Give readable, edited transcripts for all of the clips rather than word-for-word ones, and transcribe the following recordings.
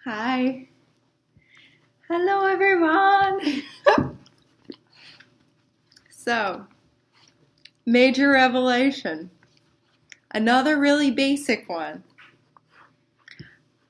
Hi. Hello, everyone. So, major revelation. Another really basic one.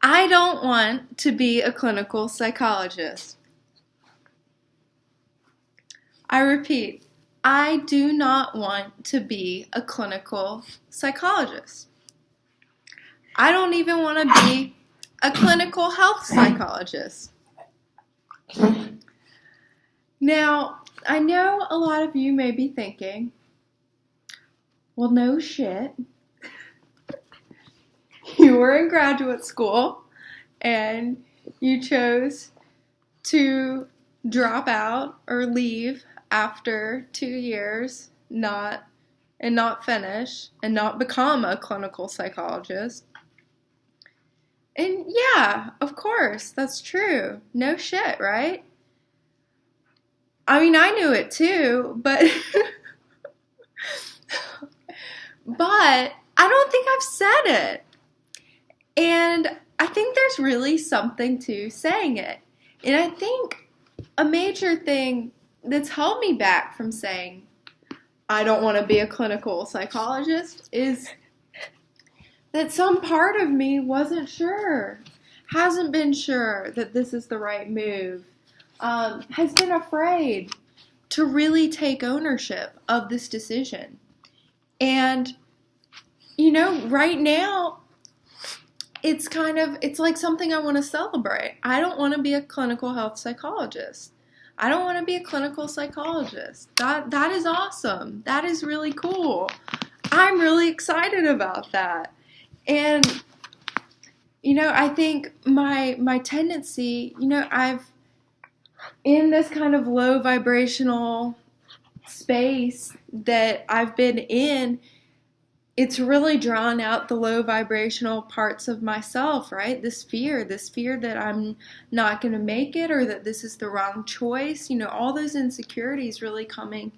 I don't want to be a clinical psychologist. I repeat, I do not want to be a clinical psychologist. I don't even want to be a clinical health psychologist. Now, I know a lot of you may be thinking, well, no shit. You were in graduate school and you chose to drop out or leave after 2 years, not finish and not become a clinical psychologist. And yeah, of course, that's true. No shit, right? I mean, I knew it too, but I don't think I've said it. And I think there's really something to saying it. And I think a major thing that's held me back from saying I don't want to be a clinical psychologist is that some part of me wasn't sure, hasn't been sure that this is the right move, has been afraid to really take ownership of this decision. And, right now, it's like something I want to celebrate. I don't want to be a clinical health psychologist. I don't want to be a clinical psychologist. That is awesome. That is really cool. I'm really excited about that. And, I think my tendency, I've, in this kind of low vibrational space that I've been in, it's really drawn out the low vibrational parts of myself, right? This fear that I'm not going to make it or that this is the wrong choice, all those insecurities really coming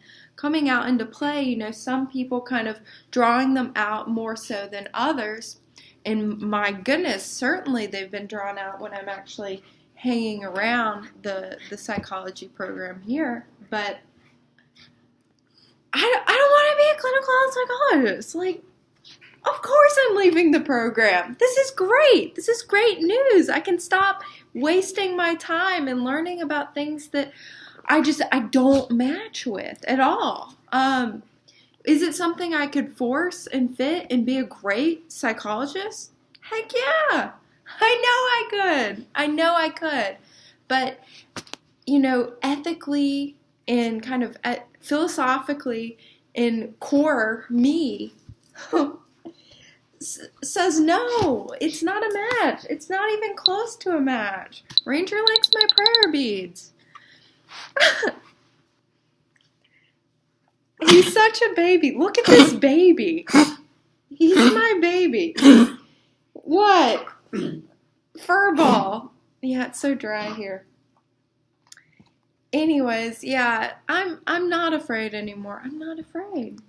out into play, some people kind of drawing them out more so than others. And my goodness, certainly they've been drawn out when I'm actually hanging around the psychology program here. But I don't want to be a clinical health psychologist. Like, of course I'm leaving the program. This is great. This is great news. I can stop wasting my time and learning about things that I don't match with at all. Is it something I could force and fit and be a great psychologist? Heck yeah. I know I could. But, ethically and kind of philosophically in core me says no, it's not a match. It's not even close to a match. Ranger likes my prayer beads. He's such a baby. Look at this baby. He's my baby. What? Furball. Yeah, it's so dry here. Anyways, yeah, I'm not afraid anymore. I'm not afraid.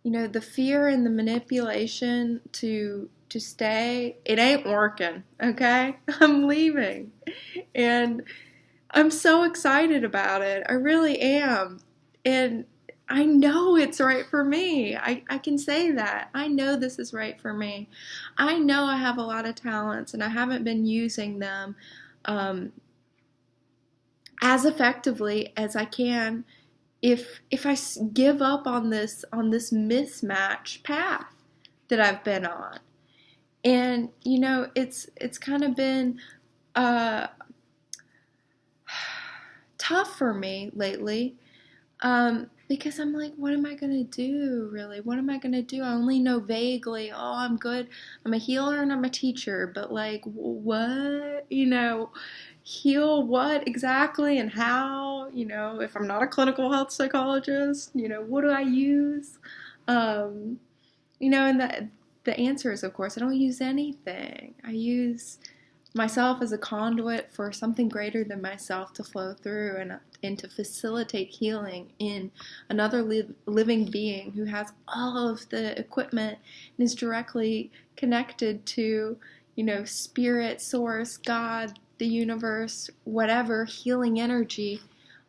The fear and the manipulation to stay, it ain't working, okay? I'm leaving. And I'm so excited about it. I really am. And I know it's right for me. I can say that. I know this is right for me. I know I have a lot of talents and I haven't been using them as effectively as I can if I give up on this mismatch path that I've been on. And, it's kind of been tough for me lately because I'm like, what am I going to do, really? What am I going to do? I only know vaguely, I'm good. I'm a healer and I'm a teacher, but like, what? Heal what exactly and how? If I'm not a clinical health psychologist, what do I use? And the answer is, of course, I don't use anything. I use myself as a conduit for something greater than myself to flow through and to facilitate healing in another living being who has all of the equipment and is directly connected to, spirit, source, God, the universe, whatever healing energy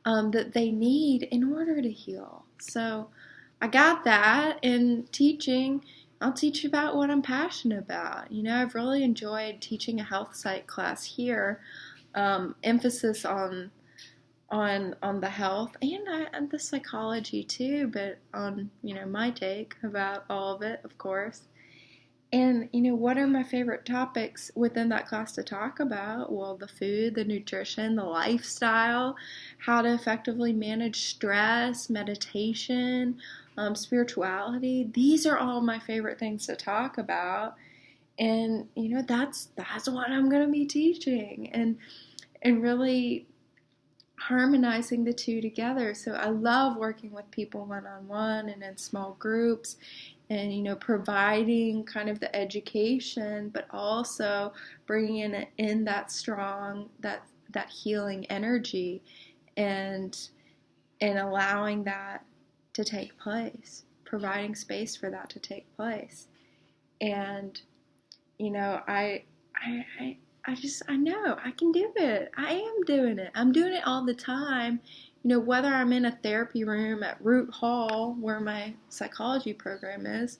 that they need in order to heal. So I got that in teaching. I'll teach about what I'm passionate about. I've really enjoyed teaching a health psych class here, emphasis on the health and the psychology too, but on my take about all of it, of course. And what are my favorite topics within that class to talk about? Well, the food, the nutrition, the lifestyle, how to effectively manage stress, meditation, spirituality. These are all my favorite things to talk about, and that's what I'm going to be teaching, and really harmonizing the two together. So I love working with people one-on-one and in small groups, and providing kind of the education, but also bringing in that strong, that healing energy, and allowing that to take place, providing space for that to take place. And I know I can do it. I am doing it. I'm doing it all the time. Whether I'm in a therapy room at Root Hall, where my psychology program is,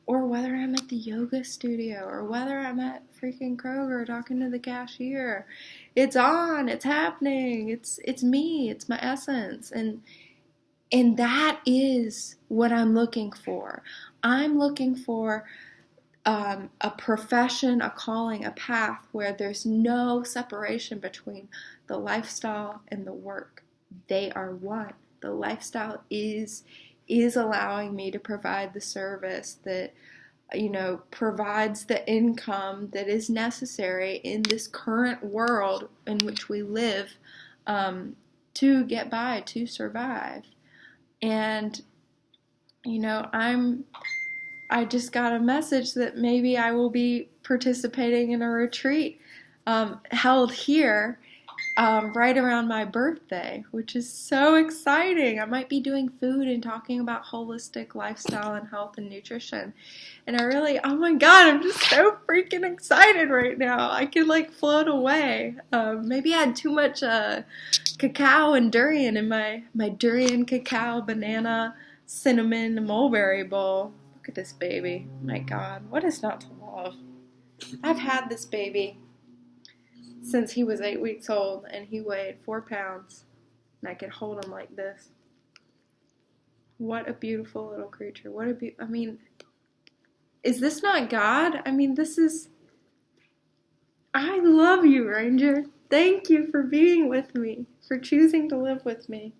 or whether I'm at the yoga studio, or whether I'm at freaking Kroger talking to the cashier. It's on, it's happening, it's me, it's my essence. And that is what I'm looking for. I'm looking for a profession, a calling, a path where there's no separation between the lifestyle and the work. They are one. The lifestyle is allowing me to provide the service that, provides the income that is necessary in this current world in which we live, to get by, to survive. And, I just got a message that maybe I will be participating in a retreat held here right around my birthday, which is so exciting. I might be doing food and talking about holistic lifestyle and health and nutrition. And oh my God, I'm just so freaking excited right now. I could float away. Maybe I had too much cacao and durian in my durian, cacao, banana, cinnamon, mulberry bowl. Look at this baby. My God, what is not to love? I've had this baby since he was 8 weeks old, and he weighed 4 pounds, and I could hold him like this. What a beautiful little creature. Is this not God? I love you, Ranger. Thank you for being with me, for choosing to live with me,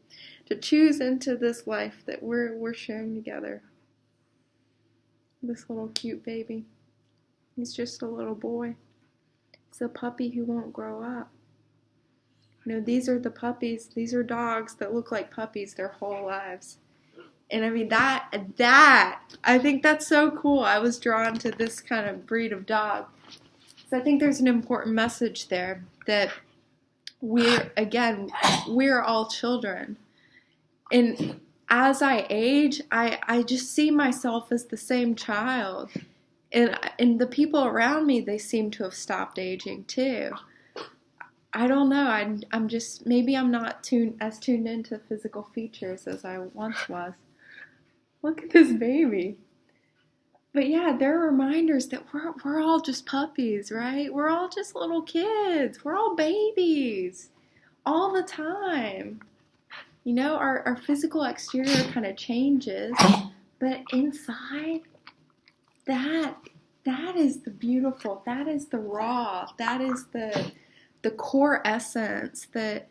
to choose into this life that we're sharing together. This little cute baby. He's just a little boy. He's a puppy who won't grow up. These are the puppies. These are dogs that look like puppies their whole lives. And I think that's so cool. I was drawn to this kind of breed of dog. So I think there's an important message there that we're all children. And as I age, I just see myself as the same child. And the people around me, they seem to have stopped aging too. I don't know. I'm just, maybe I'm not as tuned into physical features as I once was. Look at this baby. But yeah, there are reminders that we're all just puppies, right? We're all just little kids. We're all babies all the time. Our physical exterior kind of changes, but inside, that is the beautiful, that is the raw, that is the core essence that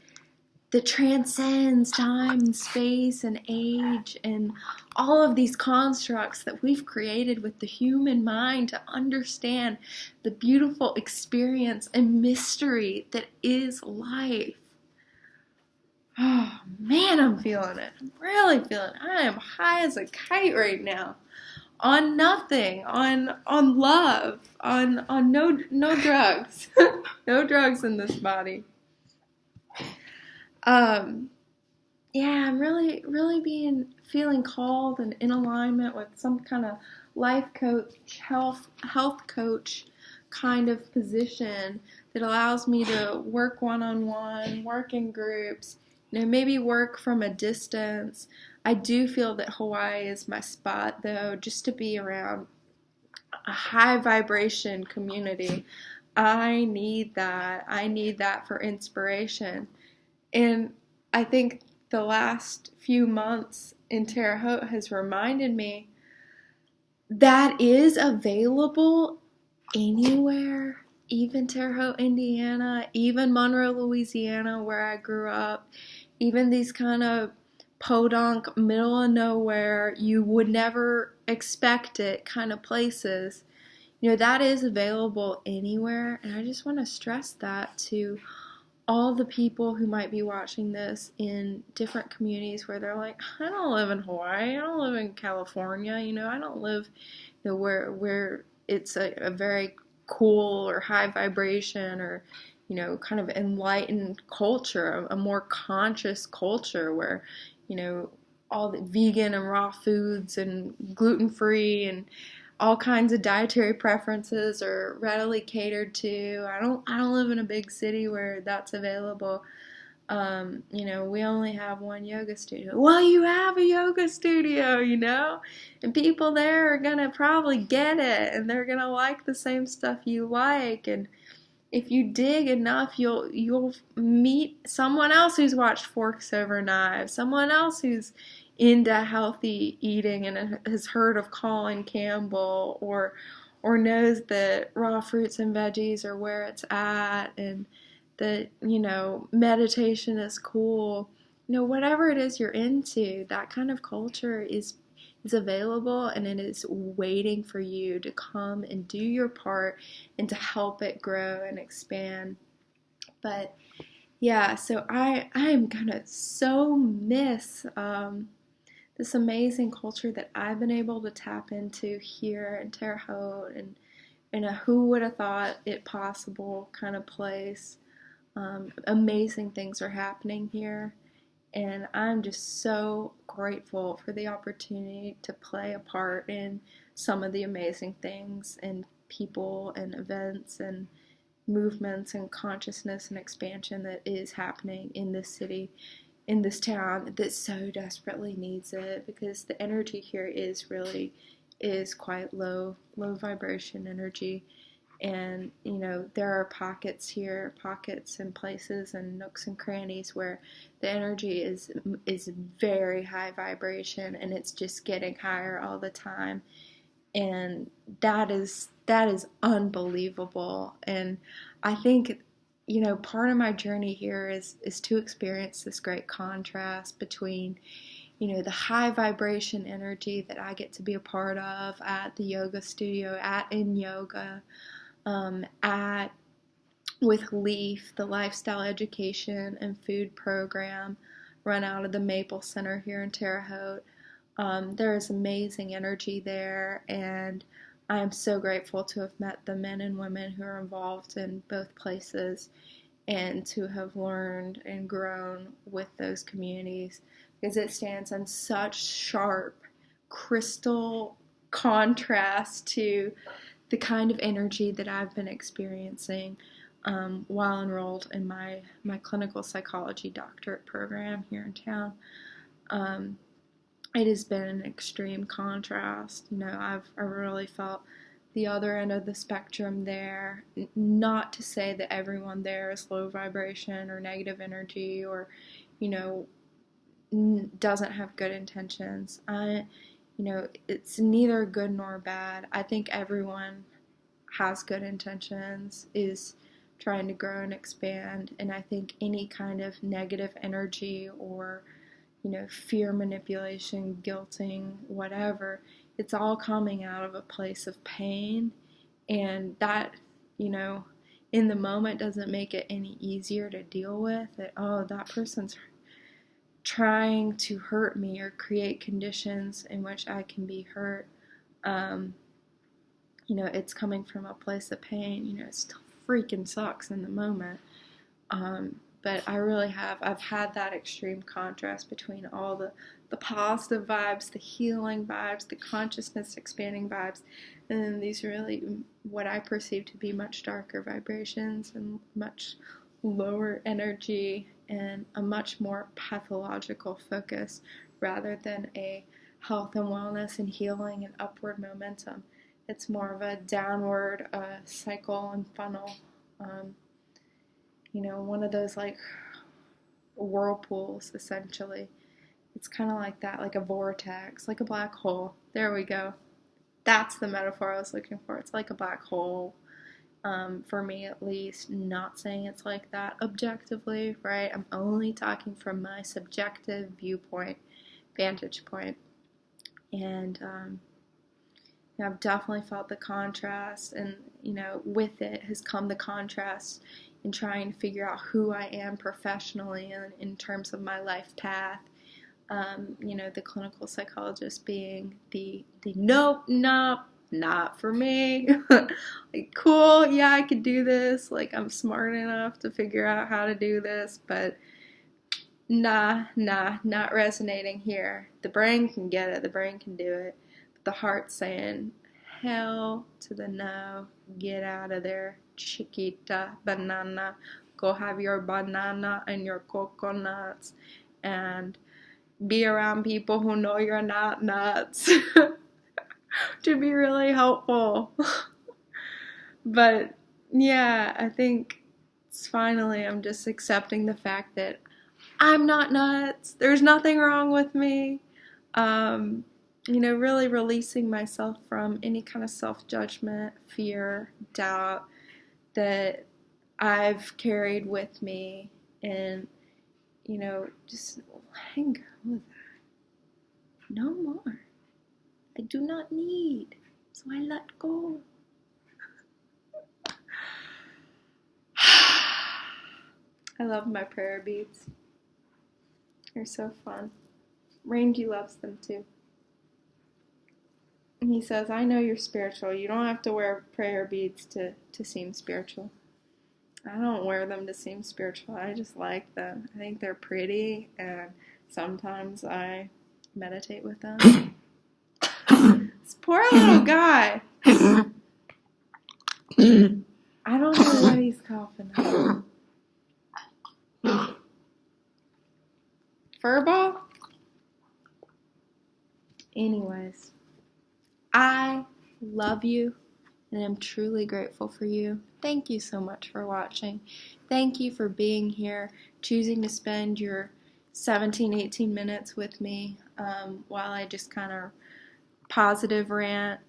transcends time and space and age and all of these constructs that we've created with the human mind to understand the beautiful experience and mystery that is life. Oh man, I'm feeling it. I'm really feeling it. I am high as a kite right now. on nothing, on love, on no drugs, no drugs in this body. Yeah, I'm really feeling called and in alignment with some kind of life coach, health coach kind of position that allows me to work one-on-one, work in groups, maybe work from a distance. I do feel that Hawaii is my spot, though, just to be around a high vibration community. I need that. I need that for inspiration. And I think the last few months in Terre Haute has reminded me that is available anywhere, even Terre Haute, Indiana, even Monroe, Louisiana, where I grew up, even these kind of podunk, middle of nowhere, you would never expect it kind of places. That is available anywhere, and I just want to stress that to all the people who might be watching this in different communities where they're like, I don't live in Hawaii, I don't live in California, I don't live where it's a very cool or high vibration or kind of enlightened culture, a more conscious culture where all the vegan and raw foods and gluten-free and all kinds of dietary preferences are readily catered to. I don't live in a big city where that's available. We only have one yoga studio. Well, you have a yoga studio, and people there are gonna probably get it, and they're gonna like the same stuff you like, and if you dig enough, you'll meet someone else who's watched Forks Over Knives, someone else who's into healthy eating and has heard of Colin Campbell, or knows that raw fruits and veggies are where it's at, and that meditation is cool. Whatever it is you're into, that kind of culture is available, and it is waiting for you to come and do your part and to help it grow and expand. But yeah, so I am gonna so miss this amazing culture that I've been able to tap into here in Terre Haute, and in a who would have thought it possible kind of place. Amazing things are happening here, and I'm just so grateful for the opportunity to play a part in some of the amazing things and people and events and movements and consciousness and expansion that is happening in this city, in this town that so desperately needs it, because the energy here is quite low vibration energy. And there are pockets and places and nooks and crannies where the energy is very high vibration, and it's just getting higher all the time, and that is unbelievable. And I think part of my journey here is to experience this great contrast between the high vibration energy that I get to be a part of at the yoga studio, in yoga, with Leaf, the lifestyle education and food program run out of the Maple Center here in Terre Haute. There is amazing energy there, and I am so grateful to have met the men and women who are involved in both places, and to have learned and grown with those communities, because it stands in such sharp, crystal contrast to the kind of energy that I've been experiencing while enrolled in my clinical psychology doctorate program here in town. It has been an extreme contrast. I've really felt the other end of the spectrum there. Not to say that everyone there is low vibration or negative energy, or doesn't have good intentions. It's neither good nor bad. I think everyone has good intentions, is trying to grow and expand, and I think any kind of negative energy or fear manipulation, guilting, whatever, it's all coming out of a place of pain, and that in the moment doesn't make it any easier to deal with. That, oh, that person's trying to hurt me or create conditions in which I can be hurt. It's coming from a place of pain. It still freaking sucks in the moment. But I've had that extreme contrast between all the positive vibes, the healing vibes, the consciousness expanding vibes, and then these really, what I perceive to be much darker vibrations and much lower energy and a much more pathological focus rather than a health and wellness and healing and upward momentum. It's more of a downward cycle and funnel. One of those like whirlpools, essentially. It's kind of like that, like a vortex, like a black hole. There we go. That's the metaphor I was looking for. It's like a black hole, for me at least. Not saying it's like that objectively, right? I'm only talking from my subjective viewpoint, vantage point. And I've definitely felt the contrast, and with it has come the contrast in trying to figure out who I am professionally and in terms of my life path. The clinical psychologist being the nope, not for me. Like, cool, yeah, I could do this. Like, I'm smart enough to figure out how to do this, but not resonating here. The brain can get it, the brain can do it. But the heart's saying, hell to the no, get out of there, chiquita banana. Go have your banana and your coconuts and be around people who know you're not nuts to be really helpful. But yeah, I think I'm just accepting the fact that I'm not nuts. There's nothing wrong with me. Really releasing myself from any kind of self-judgment, fear, doubt that I've carried with me, and just letting go of that. No more. I do not need, so I let go. I love my prayer beads. They're so fun. Rangy loves them too. And he says, I know you're spiritual. You don't have to wear prayer beads to seem spiritual. I don't wear them to seem spiritual. I just like them. I think they're pretty, and sometimes I meditate with them. This poor little guy. I don't know what he's coughing at. Furball? Anyways, I love you, and I'm truly grateful for you. Thank you so much for watching. Thank you for being here, choosing to spend your 17, 18 minutes with me while I just kind of positive rant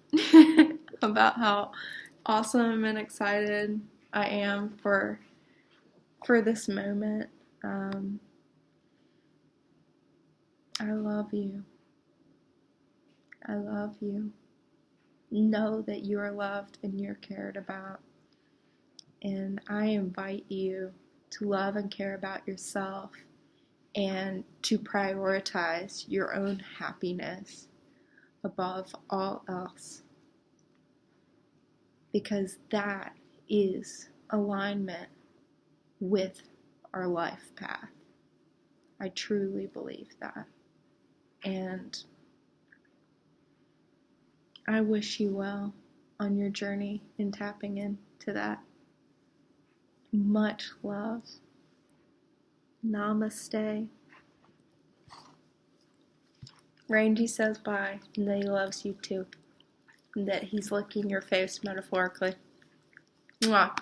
about how awesome and excited I am for this moment. I love you. I love you. Know that you are loved and you're cared about. And I invite you to love and care about yourself and to prioritize your own happiness above all else. Because that is alignment with our life path. I truly believe that. And I wish you well on your journey in tapping into that. Much love. Namaste. Rangy says bye, and that he loves you too. And that he's licking your face metaphorically. Mwah.